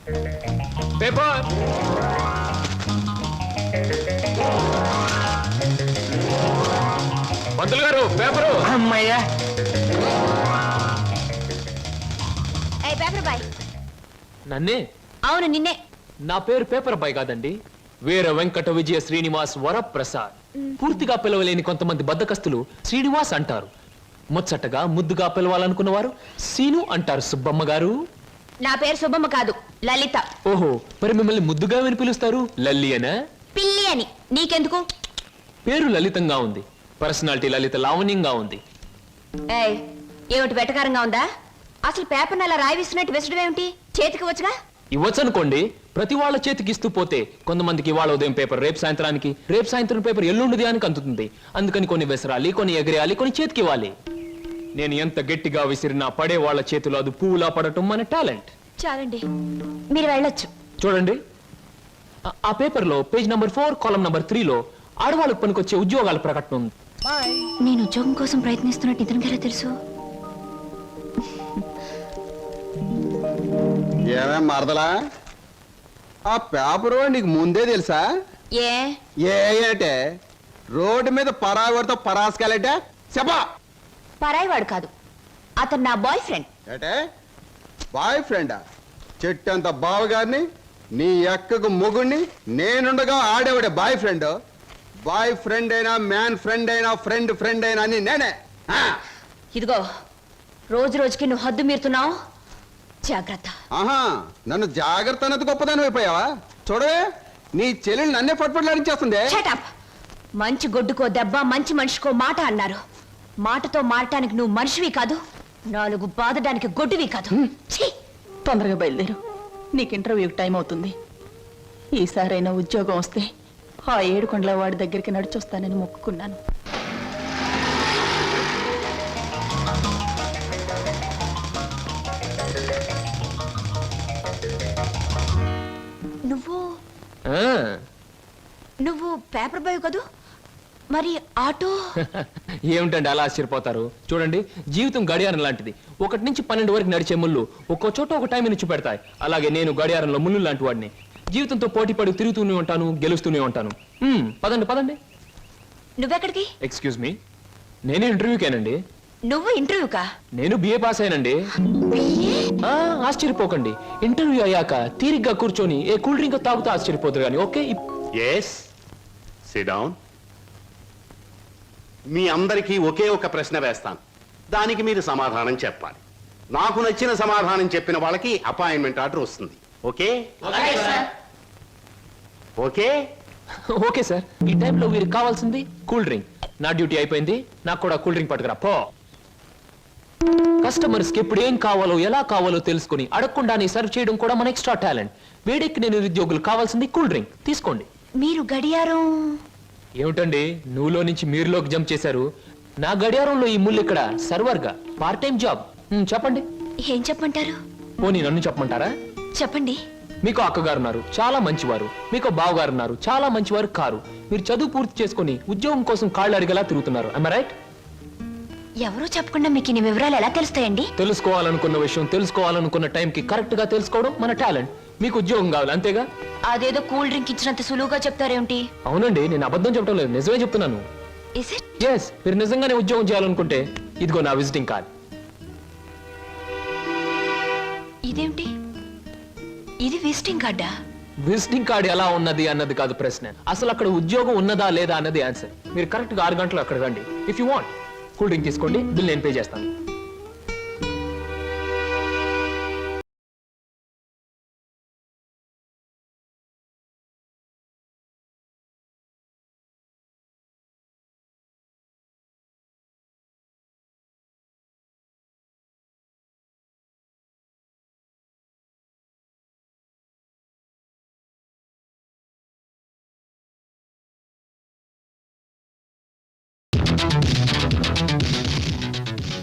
Paper. పంతులు గారు paper. అమ్మయ్యా. Paper boy. నన్నే? అవును నిన్నే. నా పేరు పేపర్ బాయ్ కాదండి, వీర వెంకట విజయ శ్రీనివాస్ వరప్రసాద్. పూర్తిగా పిలవలేని కొంతమంది బద్దకస్తులు శ్రీనివాస్ అంటారు. ముచ్చటగా ముద్దుగా పిలవాలనుకున్నవారు సీను అంటారు. సుబ్బమ్మ గారు. నా పేరు సుబ్బమ్మ కాదు, లలిత. ఓహో, మరి మిమ్మల్ని ముద్దుగా విని పిలుస్తారు లల్లి అనా? పిల్లి అని. నీకెందుకు? పేరు లలితంగా ఉంది, పర్సనాలిటీ లలిత లావణ్యంగా ఉంది. ఏమిటి వెటకారంగా ఉందా? అసలు పేపర్ అలా రాయిస్తున్నట్టు విసడం ఏమిటి? చేతికి వచ్చుగా. ఇవ్వచ్చనుకోండి, ప్రతి వాళ్ళ చేతికి ఇస్తూ పోతే కొంతమందికి ఇవాళ ఉదయం పేపర్ రేపు సాయంత్రానికి, రేపు సాయంత్రం పేపర్ ఎల్లుండి అని అందుతుంది. అందుకని కొన్ని విసరాలి, కొన్ని ఎగరేయాలి, కొన్ని చేతికి ఇవ్వాలి. నేను ఎంత గట్టిగా విసిరినా పడే వాళ్ళ చేతిలో అది పువ్వులా పడటం మన టాలెంట్. చాలండి, మీరు వెళ్ళొచ్చు. చూడండి, ఆ పేపర్ లో పేజ్ నంబర్ 4 కాలం నంబర్ 3లో ఆడవాళ్ళకు పనికొచ్చే ఉద్యోగాల ప్రకటన ఉంది. నేను ఉద్యోగం కోసం ప్రయత్నిస్తున్నట్టు ఇతనికి ఎలా తెలుసు? ఏమే మరదలా, ఆ పేపరు నీకు ముందే తెలుసా? ఏంటే రోడ్డు మీద పరాగడితో పరాసుకెళ్ళటే చెప్పా. పరాయివాడు కాదు, అతను నా బాయ్ ఫ్రెండ్. ఏటే బాయ్ ఫ్రెండా? చెట్టంత బావగారిని, నీ ఎక్కకు మొగుణ్ణి, నేనుండగా ఆడేవాడే బాయ్ ఫ్రెండ్. బాయ్ ఫ్రెండ్ అయినా, మ్యాన్ ఫ్రెండ్ అయినా, ఫ్రెండ్ ఫ్రెండ్ అయినా అని నేనే. ఇదిగో, రోజు రోజుకి నువ్వు హద్దు మీరుతున్నావు, జాగ్రత్త. ఆహా, నన్ను జాగ్రత్త అన్నది గొప్పదాని అయిపోయావా? చూడవే, నీ చెల్లెలు నన్నే పట్టుపట్లాడించేస్తుంది. Shut up. మంచి గొడ్డుకో దెబ్బ, మంచి మనిషికో మాట అన్నారు. మాటతో మారటానికి నువ్వు మనిషివి కాదు, 4 బాదడానికి గొడ్డువి కాదు. తొందరగా బయలుదేరు, నీకు ఇంటర్వ్యూకి టైం అవుతుంది. ఈసారైనా ఉద్యోగం వస్తే ఆ 7 కొండల వాడి దగ్గరికి నడిచొస్తానని మొక్కుకున్నాను. నువ్వు పేపర్ బాయ్ కదూ, మరి ఆటో? ఏమిటండి అలా ఆశ్చర్యపోతారు? చూడండి, జీవితం గడియారం లాంటిది. 1 నుంచి 12 వరకు నడిచే ముళ్ళు ఒక్కో చోట ఒక టైం నుంచి పెడతాయి. అలాగే నేను గడియారంలో ముళ్ళు లాంటి వాడిని. జీవితంతో పోటీ పడి తిరుగుతూనే ఉంటాను, గెలుస్తూనే ఉంటాను. పదండి పదండి. నువ్వెక్కడికి? ఎక్స్క్యూజ్ మీ, నేను ఇంటర్వ్యూకేనండి. నువ్వు ఇంటర్వ్యూకా? నేను బిఏ పాస్ అయినండి. ఆశ్చర్యపోకండి, ఇంటర్వ్యూ అయ్యాక తీరిగ్గా కూర్చొని ఏ కూల్ డ్రింక్ తాగుతూ ఆశ్చర్యపోతారు కానీ. Okay, yes, sit down. మీ అందరికీ ఒకే ఒక ప్రశ్న వేస్తాను, దానికి మీరు సమాధానం చెప్పాలి. నాకు నచ్చిన సమాధానం చెప్పిన వాళ్ళకి అపాయింట్మెంట్ ఆర్డర్ వస్తుంది. ఓకే? Okay okay sir. ఈ టైంలో వీరికి కావాల్సింది కూల్ డ్రింక్. నా డ్యూటీ అయిపోయింది, నాకు కూడా కూల్ డ్రింక్ పట్టుకురా పో. కస్టమర్స్ కి ఎప్పుడు ఏం కావాలో ఎలా కావాలో తెలుసుకుని అడగకుండానే సర్వ్ చేయడం కూడా మన ఎక్స్ట్రా టాలెంట్. వేడికి నేను నిరుద్యోగులు కావాల్సింది కూల్ డ్రింక్. తీసుకోండి. మీరు గడియారం? ఏమిటండి, నువ్వులో నుంచి మీరులోకి జంప్ చేశారు? నా గడియారంలో ఈ ముళ్ళు ఇక్కడ సర్వర్ గా పార్ట్ టైం జాబ్. చెప్పండి. ఏం చెప్పమంటారు? పోనీ నన్ను చెప్పమంటారా? చెప్పండి. మీకు అక్కగారు ఉన్నారు, చాలా మంచివారు. మీకు బావగారు ఉన్నారు, చాలా మంచివారు కారు. మీరు చదువు పూర్తి చేసుకుని ఉద్యోగం కోసం కాళ్ళు అడిగేలా తిరుగుతున్నారు. am I right? ఎవరో చెప్పకుండా మీకు ఇన్ని వివరాలు ఎలా తెలుస్తాయండి? తెలుసుకోవాలనుకున్న విషయం తెలుసుకోవాలనుకున్న టైంకి కరెక్ట్ గా తెలుసుకోవడం మన టాలెంట్. మీకు ఉద్యోగం కావాలి అంతేగా? అదేదో కూల్ డ్రింక్ ఇచ్చినంత సులువుగా చెప్తారేమిటి? అవునండి, నేను అబద్ధం చెప్పడం లేదు, నిజమే చెప్తున్నాను. ఎస్, మీరు నిజంగానే ఉద్యోగం చేయాలనుకుంటే ఇదిగో నా విజిటింగ్ కార్డ్. ఇదేమిటి? ఇది విజిటింగ్ కార్డా? విజిటింగ్ కార్డ్ ఎలా ఉన్నది అన్నది కాదు ప్రశ్న, అసలు అక్కడ ఉద్యోగం ఉన్నదా లేదా అన్నది ఆన్సర్. మీరు కరెక్ట్ గా 6 గంటలు అక్కడ రండి. If you want cool drink తీసుకోండి, బిల్ నేను పే చేస్తాను.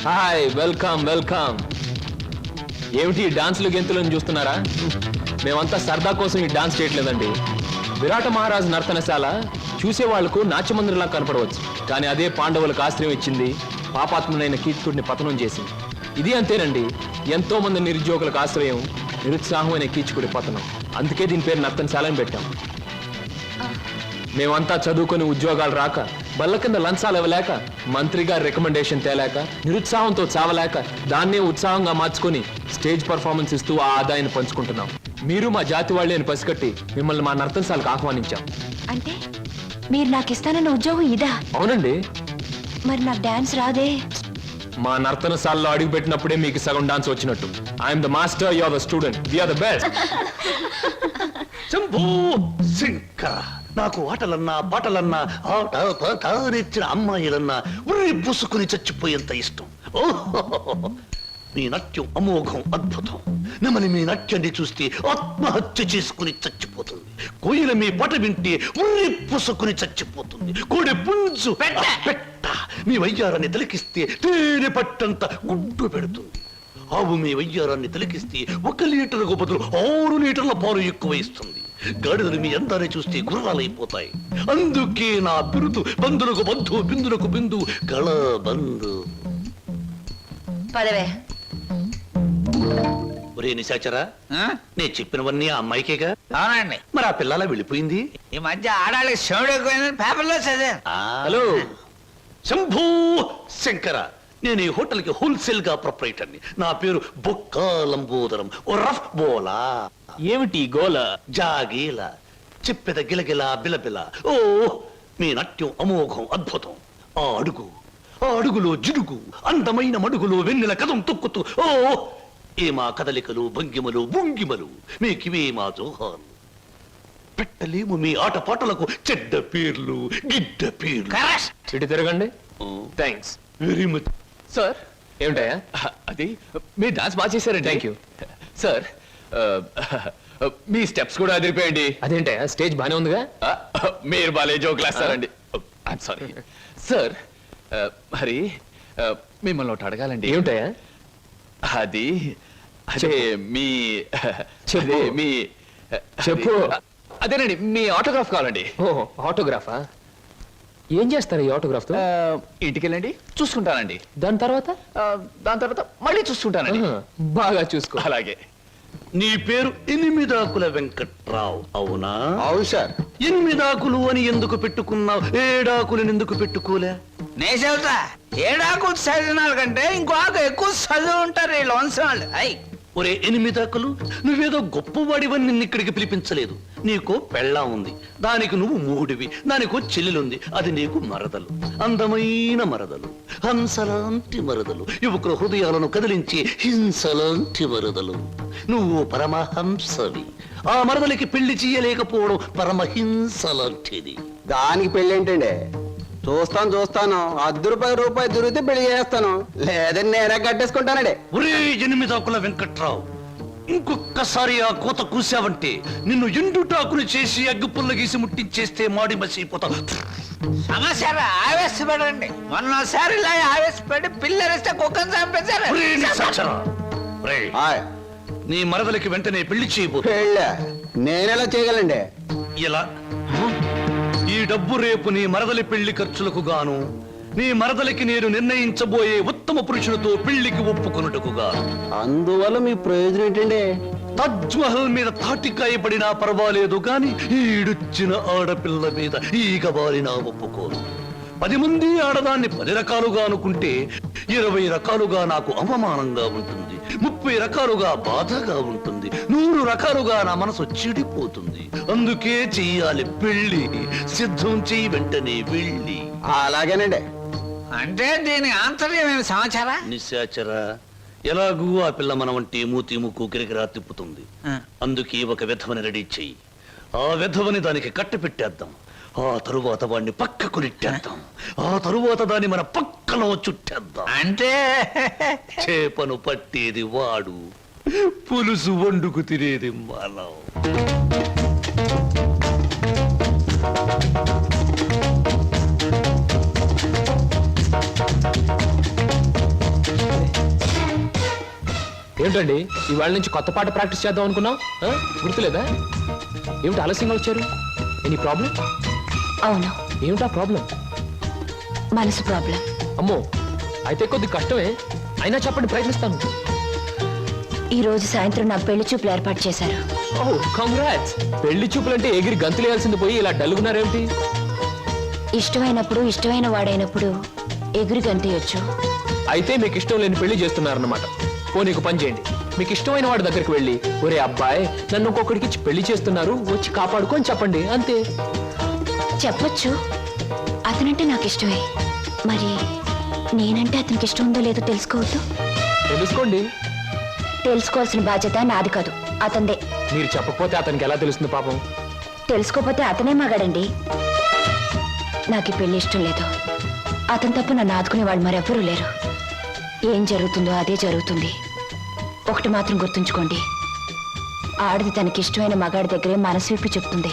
Hi, welcome welcome. ఏమిటి డాన్స్లు గెంతులను చూస్తున్నారా? మేమంతా సరదా కోసం ఈ డాన్స్ చేయట్లేదండి. విరాట మహారాజు నర్తనశాల చూసే వాళ్లకు నాట్యమందిరంలా కనపడవచ్చు, కానీ అదే పాండవులకు ఆశ్రయం ఇచ్చింది, పాపాత్మునైన కీచకుడిని పతనం చేసింది. ఇది అంతేనండి, ఎంతో మంది నిరుద్యోగులకు ఆశ్రయం, నిరుత్సాహం అనే కీచుకుడి పతనం. అందుకే దీని పేరు నర్తనశాల అని పెట్టాం. మేమంతా చదువుకొని ఉద్యోగాలు రాక, బల్ల కింద లంచాలు ఇవ్వలేక, మంత్రి గారి రికమెండేషన్ తేలేక, నిరుత్సాహంతో చావలేక, దాన్నే ఉత్సాహంగా మార్చుకొని స్టేజ్ పర్ఫార్మెన్స్ ఇస్తూ ఆ ఆదాయాన్ని పంచుకుంటున్నాం. మీరు మా జాతి వాళ్ళే అని పసిగట్టి మిమ్మల్ని మా నర్తనశాలకు ఆహ్వానించాం. అంటే మీరు నాకు ఇస్తానన్న ఉద్యోగం ఇదా? అవునండి. మరి నాకు డాన్స్ రాదే. మా నర్తనశాలలో అడుగు పెట్టినప్పుడే మీకు సగం డాన్స్ వచ్చినట్టు. I'm the master, you are the student, we are the best. Shambhu Shankara, నాకు ఆటలన్నా పాటలన్నా ఆట నేర్చిన అమ్మాయిలన్నా ఉర్రి పూసుకుని చచ్చిపోయేంత ఇష్టం. ఓహో, మీ నాట్యం అమోఘం, అద్భుతం. నెమలి మీ నాట్యాన్ని చూస్తే ఆత్మహత్య చేసుకుని చచ్చిపోతుంది. కోయిల మీ పాట వింటే ఉర్రి పూసుకుని చచ్చిపోతుంది. కోడి పుంజు పెట్ట మీ వయ్యారాన్ని తిలకిస్తే తేనె పట్టంత గుడ్డు పెడుతుంది. ఆవు మీ వయ్యారాన్ని తిలకిస్తే 1 లీటర్కు బదులు 6 లీటర్ల పాలు ఎక్కువ ఇస్తుంది. గాడిదలు మీ అందాన్ని చూస్తే గుర్రాలైపోతాయి. అందుకే నా బిరుదు బంధులకు బంధు, బిందులకు బిందు, గళ బంధు. పదవే. ఒరే నిశాచరా, నేను చెప్పినవన్నీ ఆ అమ్మాయికేగా? అవునండి. మరి ఆ పిల్లలా వెళ్ళిపోయింది? ఈ మధ్య ఆడాళ్ళకి శివుడు ఎక్కువైందని పేపర్లో చదివాను. హలో శంభూ శంకర, నేను ఈ హోటల్ కి హోల్సేల్ గా ప్రొపరేటర్ని. నా పేరు బొక్క లంబోదరం, ఓ రఫ్ బోలా. ఏమిటి గోల? జాగీల చెప్పెద గిలగిల బిలబిల. ఓ మీ నాట్యం అమోఘం, అద్భుతం. ఆ అడుగులో జిడుగు, అందమైన మడుగులో వెన్నెల కదం తొక్కుతూ. ఓ ఏ మా కదలికలు, భంగిమలు, భుంగిమలు, మీకివే మా జోహాలు. పెట్టలేము మీ ఆటపాటలకు చెడ్డ పేర్లు, గిడ్డ పేర్లు. ఇటు తిరగండి. Thanks very much. సార్, ఏమిటయా? అది మీరు డాన్స్ బాగా చేశారండి. Thank you sir. Me steps కూడా అదిరిపోయండి. అదేంటయా, స్టేజ్ బానే ఉందిగా? మీరు బాలే జోకులు వేస్తారండి. I'm sorry sir. మరి మిమ్మల్ని ఒకటి అడగాలండి. ఏమిటయా? అది అదే మీ చెప్పు. అదే మీ చెప్పు. అదేనండి, మీ ఆటోగ్రాఫ్ కావాలండి. ఓ, ఆటోగ్రాఫా? ఏం చేస్తారు ఈ ఆటోగ్రాఫ్ తో? ఇంటికి వెళ్ళండి, చూసుకుంటానండి. దాని తర్వాత? దాని తర్వాత మళ్ళీ చూసుకుంటానండి. ఆహా, బాగా చూసుకో. అలాగే. నీ పేరు 8 వెంకట్రావు, అవునా? అవును సార్. 8 అని ఎందుకు పెట్టుకున్నావు? 7 ఆకులను ఎందుకు పెట్టుకోలే? నేను చెబుతా, 7 ఆకులు చదివిన కంటే ఇంకో ఆకు ఎక్కువ చదువు ఉంటారు వీళ్ళు వంశం వాళ్ళు. అయ్ ఒరే 8 నువ్వేదో గొప్పవాడివని నిన్ను ఇక్కడికి పిలిపించలేదు. నీకో పెళ్ళా ఉంది, దానికి నువ్వు మూడివి. దానికో చెల్లెలుంది, అది నీకు మరదలు. అందమైన మరదలు, హంసలాంటి మరదలు, యువకుల హృదయాలను కదిలించి హింసలాంటి మరదలు. నువ్వు పరమహంసవి. ఆ మరదలికి పెళ్లి చేయలేకపోవడం పరమహింసలాంటిది. దానికి పెళ్ళి ఏంటండి? చూస్తాను ₹10 దొరికితే పెళ్లి చేస్తాను, లేదని నేనే కట్టేసుకుంటానండి. ఒరే 8 వెంకట్రావు, ఇంకొక్కసారి ఆ కోత కూసావంటే నిన్ను ఎండుటాకులు చేసి అగ్గిపుల్ల గీసి ముట్టించేస్తే మాడి మసిపోతావు. సమస్య ఆవేశపడండి. మొన్నసారి ఇలా ఆవేశపడి పిల్లరిస్తే కుక్కను చంపేశారు. ఒరే నిశాచరా, ఒరే, హాయ్. నీ మరదలికి వెంటనే పెళ్లి చేయబో. పెళ్ళా? నేనెలా చేయగలండి? ఇలా ఈ డబ్బు రేపు నీ మరదలి పెళ్లి ఖర్చులకు గాను, నీ మరదలికి నేను నిర్ణయించబోయే ఉత్తమ పురుషులతో పెళ్లికి ఒప్పుకొనుటకు గాను. అందువల్ల మీ ప్రయోజనం ఏంటండి? తాజ్ మహల్ మీద తాటికాయ పడినా పర్వాలేదు గాని ఈడుచ్చిన ఆడపిల్ల మీద ఈగ బారినా ఒప్పుకోను. 10 మంది ఆడదాన్ని 10 రకాలుగా అనుకుంటే 20 రకాలుగా నాకు అవమానంగా ఉంటుంది, 30 రకాలుగా బాధగా ఉంటుంది, 100 రకాలుగా నా మనసు చెడిపోతుంది. అందుకే చెయ్యాలి పెళ్లి. సిద్ధం చెయ్యి, వెంటనే వెళ్ళి. అలాగేనండి. అంటే దీని ఆంతర్యమైన సమాచారా? నిశాచరా, ఎలాగూ ఆ పిల్ల మన వంటి మూతి ముక్కు కిరికిరా తిప్పుతుంది. అందుకే ఒక విధవని రెడీ చెయ్యి. ఆ విధవని దానికి కట్ట పెట్టేద్దాం. ఆ తరువాత వాడిని పక్కకు నెట్టేద్దాం. ఆ తరువాత దాన్ని మన పక్కలో చుట్టేద్దాం. అంటే చేపను పట్టేది వాడు, పులుసు వండుకు తినేది మనం. ఏంటండి, ఇవాళ నుంచి కొత్త పాట ప్రాక్టీస్ చేద్దాం అనుకున్నాం, గుర్తులేదా? ఏమిటి ఆలస్యంగా వచ్చారు? Any problem? అవును, ఏమిటా ప్రాబ్లం? మనసు ప్రాబ్లం. అమ్మో, అయితే కొద్ది కష్టమే, అయినా చెప్పండి, ప్రయత్నిస్తాను. ఈ రోజు సాయంత్రం నా పెళ్లి చూపులు ఏర్పాటు చేశారు. ఓ కంగ్రాట్స్. పెళ్లి చూపులంటే ఎగిరి గంతులేయాల్సింది పోయి ఇలా డల్గున్నారేమిటి? ఇష్టమైనప్పుడు ఇష్టమైన వాడైనప్పుడు ఎగురు గంతేయొచ్చు. అయితే మీకు ఇష్టం లేని పెళ్లి చేస్తున్నారన్నమాట. నీకు పని చేయండి, మీకు ఇష్టమైన వాడి దగ్గరికి వెళ్ళి, ఒరే అబ్బాయి నన్ను ఒక్కొక్కడికి ఇచ్చి పెళ్లి చేస్తున్నారు, వచ్చి కాపాడుకొని చెప్పండి, అంతే. చెప్పొచ్చు. అతనంటే నాకు ఇష్టమే. మరి నేనంటే అతనికి ఇష్టం ఉందో లేదో తెలుసుకోవద్దు. తెలుసుకోండి. తెలుసుకోవాల్సిన బాధ్యత నాది కాదు, అతందే. మీరు చెప్పకపోతే అతనికి ఎలా తెలుస్తుంది పాపం? తెలుసుకోపోతే అతనే మగాడండి. నాకు ఈ పెళ్లి ఇష్టం లేదు. అతను తప్ప నన్ను ఆదుకునే వాళ్ళు మరెవ్వరూ లేరు. ఏం జరుగుతుందో అదే జరుగుతుంది. ఒకటి మాత్రం గుర్తుంచుకోండి, ఆడది తనకి ఇష్టమైన మగాడి దగ్గరే మనసు విప్పి చెప్తుంది.